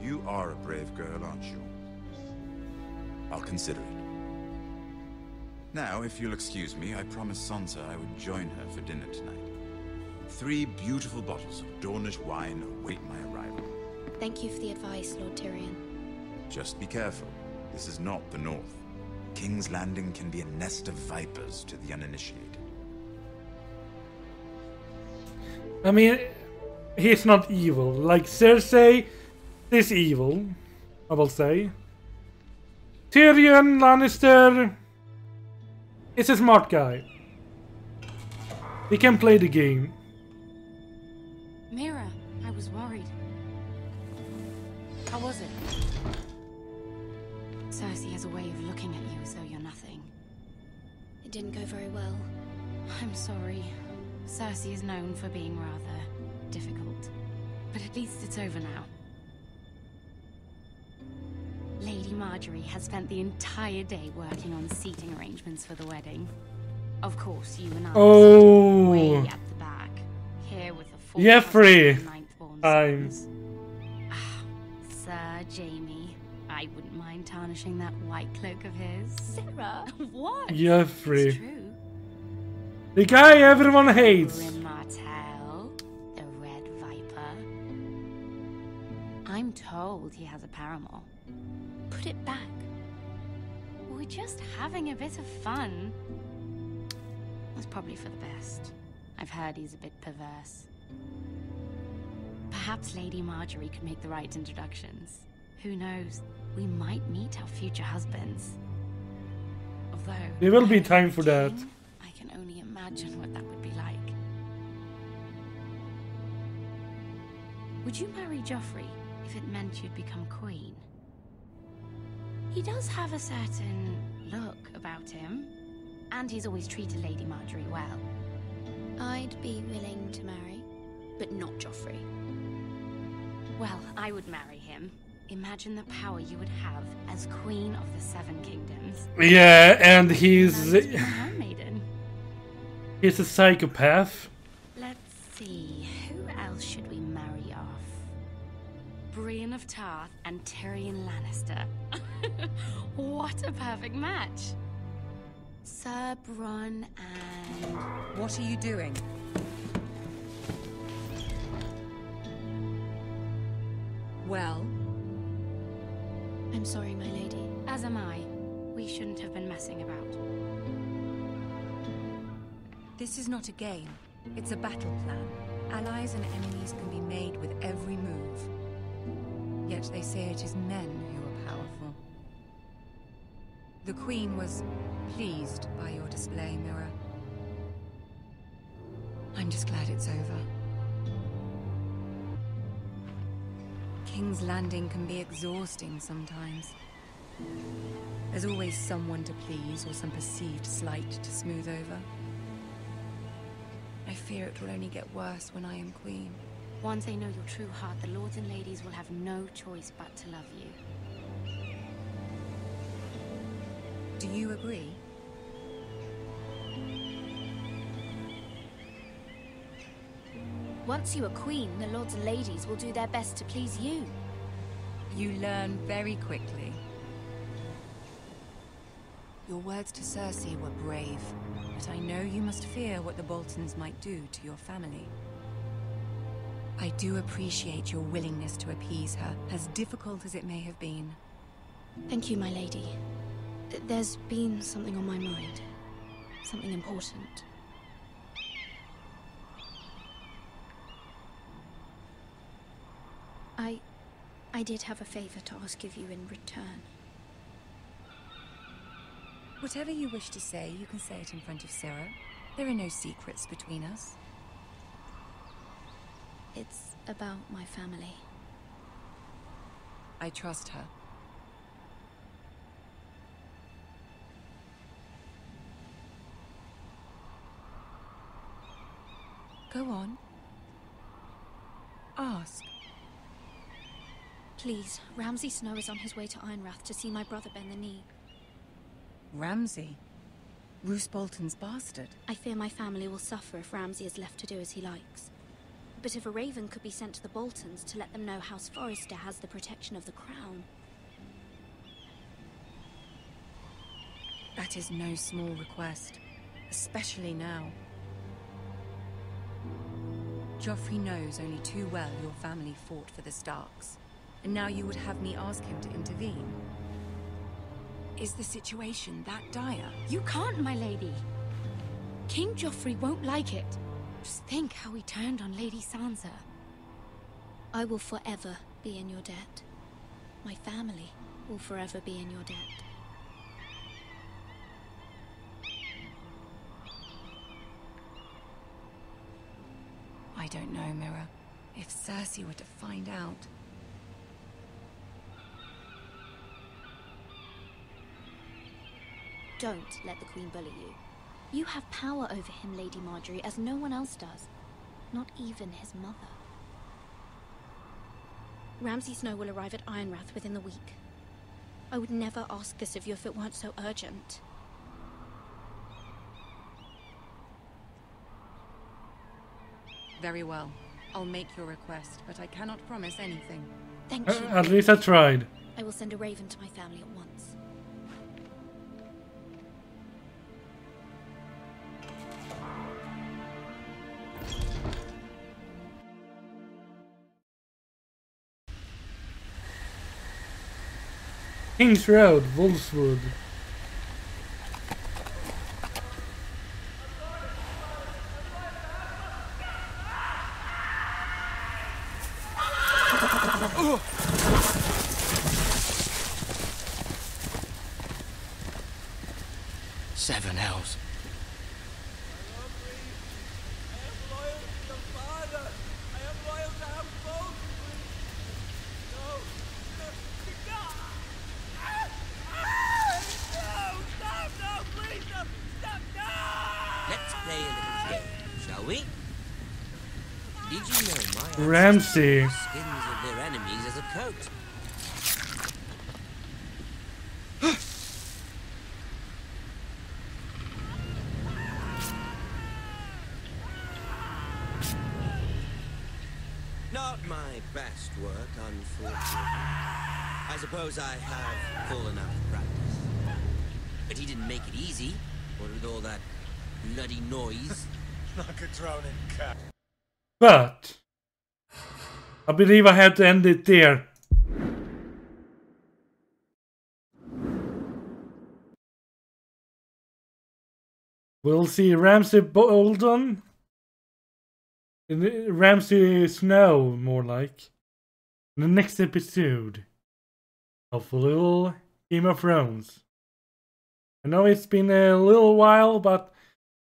You are a brave girl, aren't you? I'll consider it. Now, if you'll excuse me, I promised Sansa I would join her for dinner tonight. 3 beautiful bottles of Dornish wine await my arrival. Thank you for the advice, Lord Tyrion. Just be careful. This is not the North. King's Landing can be a nest of vipers to the uninitiated. I mean, he's not evil. Like Cersei is evil, I will say. Tyrion Lannister is a smart guy. He can play the game. Mira, I was worried. How was it? Cersei has a way of looking at you as though you're nothing. It didn't go very well. I'm sorry. Cersei is known for being rather difficult. But at least it's over now. Lady Marjorie has spent the entire day working on seating arrangements for the wedding. Of course, you and I are way at the back. Here with the 4th Jeffrey and 9th born sons. Sir Jamie, I wouldn't mind tarnishing that white cloak of his. Sarah, what? Jeffrey. It's true. The guy everyone hates. Bryn Martell, the Red Viper. I'm told he has a paramour. Put it back. We're just having a bit of fun. That's probably for the best. I've heard he's a bit perverse. Perhaps Lady Marjorie could make the right introductions. Who knows? We might meet our future husbands. Although there will be time for that. I can only imagine what that would be like. Would you marry Joffrey if it meant you'd become queen? He does have a certain look about him, and he's always treated Lady Marjorie well. I'd be willing to marry, but not Joffrey. Well, I would marry him. Imagine the power you would have as Queen of the 7 Kingdoms. Yeah, and he's a handmaiden. He's a psychopath. Let's see, who else should we marry off? Brienne of Tarth and Tyrion Lannister. What a perfect match. Sir Bronn and... What are you doing? Well? I'm sorry, my lady. As am I. We shouldn't have been messing about. This is not a game. It's a battle plan. Allies and enemies can be made with every move. Yet they say it is men who are powerful. The Queen was pleased by your display, Mira. I'm just glad it's over. King's Landing can be exhausting sometimes. There's always someone to please or some perceived slight to smooth over. I fear it will only get worse when I am queen. Once they know your true heart, the lords and ladies will have no choice but to love you. Do you agree? Once you are queen, the lords and ladies will do their best to please you. You learn very quickly. Your words to Cersei were brave. but I know you must fear what the Boltons might do to your family. I do appreciate your willingness to appease her, as difficult as it may have been. Thank you, my lady. There's been something on my mind. Something important. I did have a favor to ask of you in return. Whatever you wish to say, you can say it in front of Sarah. There are no secrets between us. It's about my family. I trust her. Go on. Ask. Please, Ramsay Snow is on his way to Ironrath to see my brother bend the knee. Ramsay? Roose Bolton's bastard? I fear my family will suffer if Ramsay is left to do as he likes. But if a raven could be sent to the Boltons to let them know House Forrester has the protection of the crown... That is no small request, especially now. Joffrey knows only too well your family fought for the Starks, and now you would have me ask him to intervene. Is the situation that dire? You can't, my lady! King Joffrey won't like it. Just think how he turned on Lady Sansa. I will forever be in your debt. My family will forever be in your debt. I don't know, Mira. If Cersei were to find out... Don't let the Queen bully you. You have power over him, Lady Marjorie, as no one else does. Not even his mother. Ramsay Snow will arrive at Ironrath within the week. I would never ask this of you if it weren't so urgent. Very well. I'll make your request, but I cannot promise anything. Thank you. At least I tried. I will send a raven to my family at once. King's Road, Wolfswood. Seven hells. Let's play a little game, shall we? Did you know my Ramsay. ancestors wore skins of their enemies as a coat? Not my best work, unfortunately. I suppose I have full enough practice. But he didn't make it easy, what with all that bloody noise. Like a drowning cat. But I believe I have to end it there. We'll see Ramsay Bolton. Ramsay Snow, more like. In the next episode of a little Game of Thrones. I know it's been a little while, but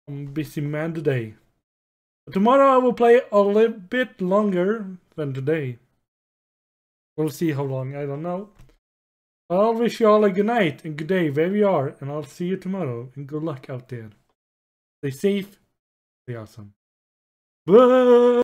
I'm a busy man today. But tomorrow I will play a little bit longer than today. We'll see how long, I don't know. But I'll wish you all a good night and good day wherever you are, and I'll see you tomorrow, and good luck out there. Stay safe, stay awesome. Bye!